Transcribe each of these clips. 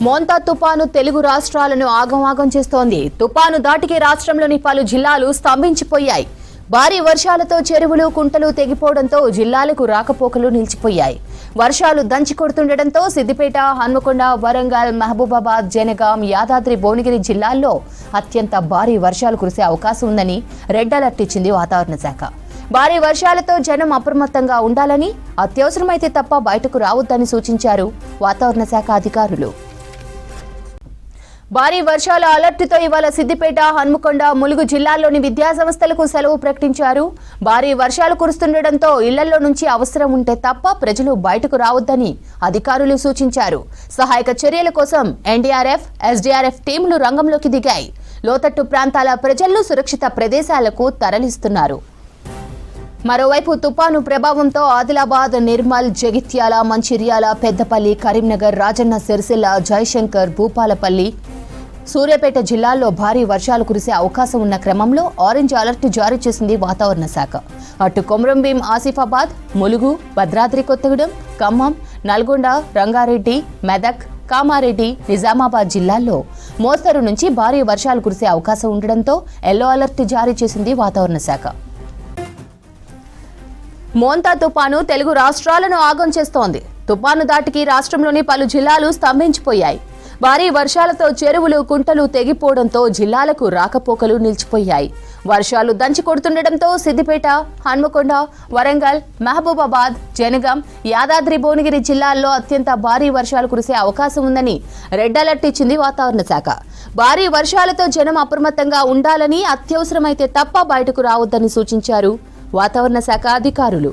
మోంతా తుపాను తెలుగు రాష్ట్రాలను ఆగమాగం చేస్తోంది. తుపాను దాటికి రాష్ట్రంలోని పలు జిల్లాలు స్తంభించిపోయాయి. భారీ వర్షాలతో చెరువులు కుంటలు తెగిపోవడంతో జిల్లాలకు రాకపోకలు నిలిచిపోయాయి. వర్షాలు దంచి కొడుతుండటంతో సిద్దిపేట, హన్మకొండ, వరంగల్, మహబూబాబాద్, జనగాం, యాదాద్రి, భువనగిరి జిల్లాల్లో అత్యంత భారీ వర్షాలు కురిసే అవకాశం ఉందని రెడ్ అలర్ట్ ఇచ్చింది వాతావరణ శాఖ. భారీ వర్షాలతో జనం అప్రమత్తంగా ఉండాలని, అత్యవసరమైతే తప్ప బయటకు రావద్దని సూచించారు వాతావరణ శాఖ అధికారులు. భారీ వర్షాల అలర్టుతో ఇవాళ సిద్దిపేట, హన్మకొండ, ములుగు జిల్లాల్లోని విద్యాసంస్థలకు సెలవు ప్రకటించారు. భారీ వర్షాలు కురుస్తుండటంతో ఇళ్లలో నుంచి అవసరం ఉంటే తప్ప ప్రజలు బయటకు రావద్దని అధికారులు సూచించారు. సహాయక చర్యల కోసం ఎన్డీఆర్ఎఫ్, ఎస్డీఆర్ఎఫ్ టీంలు రంగంలోకి దిగాయి. లోతట్టు ప్రాంతాల ప్రజలను సురక్షిత ప్రదేశాలకు తరలిస్తున్నారు. మరోవైపు తుపాను ప్రభావంతో ఆదిలాబాద్, నిర్మల్, జగిత్యాల, మంచిర్యాల, పెద్దపల్లి, కరీంనగర్, రాజన్న సిరిసిల్ల, జయశంకర్, భూపాలపల్లి, సూర్యాపేట జిల్లాల్లో భారీ వర్షాలు కురిసే అవకాశం ఉన్న క్రమంలో ఆరెంజ్ అలర్ట్ జారీ చేసింది వాతావరణ శాఖ. అటు కొమరంభీం, ఆసిఫాబాద్, ములుగు, భద్రాద్రి కొత్తగూడెం, ఖమ్మం, నల్గొండ, రంగారెడ్డి, మెదక్, కామారెడ్డి, నిజామాబాద్ జిల్లాల్లో మోస్తరు నుంచి భారీ వర్షాలు కురిసే అవకాశం ఉండడంతో ఎల్లో అలర్ట్ జారీ చేసింది వాతావరణ శాఖ. మోంతా తుపాను తెలుగు రాష్ట్రాలను ఆగం చేస్తోంది. తుపాను దాటికి రాష్ట్రంలోని పలు జిల్లాలు స్తంభించిపోయాయి. భారీ వర్షాలతో చెరువులు కుంటలు తెగిపోవడంతో జిల్లాలకు రాకపోకలు నిలిచిపోయాయి. వర్షాలు దంచి కొడుతుండటంతో సిద్దిపేట, హన్మకొండ, వరంగల్, మహబూబాబాద్, జనగాం, యాదాద్రి, భువనగిరి జిల్లాల్లో అత్యంత భారీ వర్షాలు కురిసే అవకాశం ఉందని రెడ్ అలర్ట్ ఇచ్చింది వాతావరణ శాఖ. భారీ వర్షాలతో జనం అప్రమత్తంగా ఉండాలని, అత్యవసరమైతే తప్ప బయటకు రావద్దని సూచించారు వాతావరణ శాఖ అధికారులు.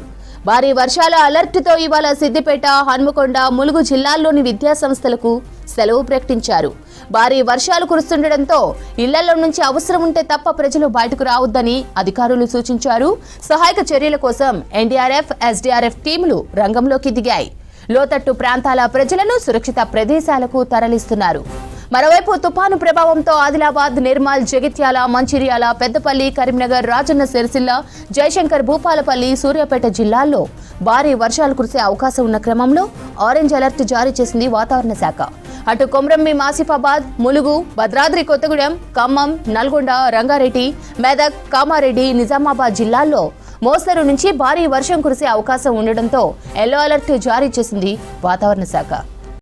భారీ వర్షాల అలర్టుతో ఇవాళ సిద్దిపేట, హన్మకొండ, ములుగు జిల్లాల్లోని విద్యాసంస్థలకు సెలవు ప్రకటించారు. భారీ వర్షాలు కురుస్తుండటంతో ఇళ్లలో నుంచి అవసరం ఉంటే తప్ప ప్రజలు బయటకు రావద్దని అధికారులు సూచించారు. సహాయక చర్యల కోసం ఎన్డీఆర్ఎఫ్, ఎస్డీఆర్ఎఫ్ టీంలు రంగంలోకి దిగాయి. లోతట్టు ప్రాంతాల ప్రజలను సురక్షిత ప్రదేశాలకు తరలిస్తున్నారు. మరోవైపు తుపాను ప్రభావంతో ఆదిలాబాద్, నిర్మల్, జగిత్యాల, మంచిర్యాల, పెద్దపల్లి, కరీంనగర్, రాజన్న సిరిసిల్ల, జయశంకర్, భూపాలపల్లి, సూర్యాపేట జిల్లాల్లో భారీ వర్షాలు కురిసే అవకాశం ఉన్న క్రమంలో ఆరెంజ్ అలర్ట్ జారీ చేసింది వాతావరణ శాఖ. అటు కొమరంభీం, ఆసిఫాబాద్, ములుగు, భద్రాద్రి కొత్తగూడెం, ఖమ్మం, నల్గొండ, రంగారెడ్డి, మెదక్, కామారెడ్డి, నిజామాబాద్ జిల్లాల్లో మోస్తరు నుంచి భారీ వర్షం కురిసే అవకాశం ఉండడంతో ఎల్లో అలర్ట్ జారీ చేసింది వాతావరణ శాఖ.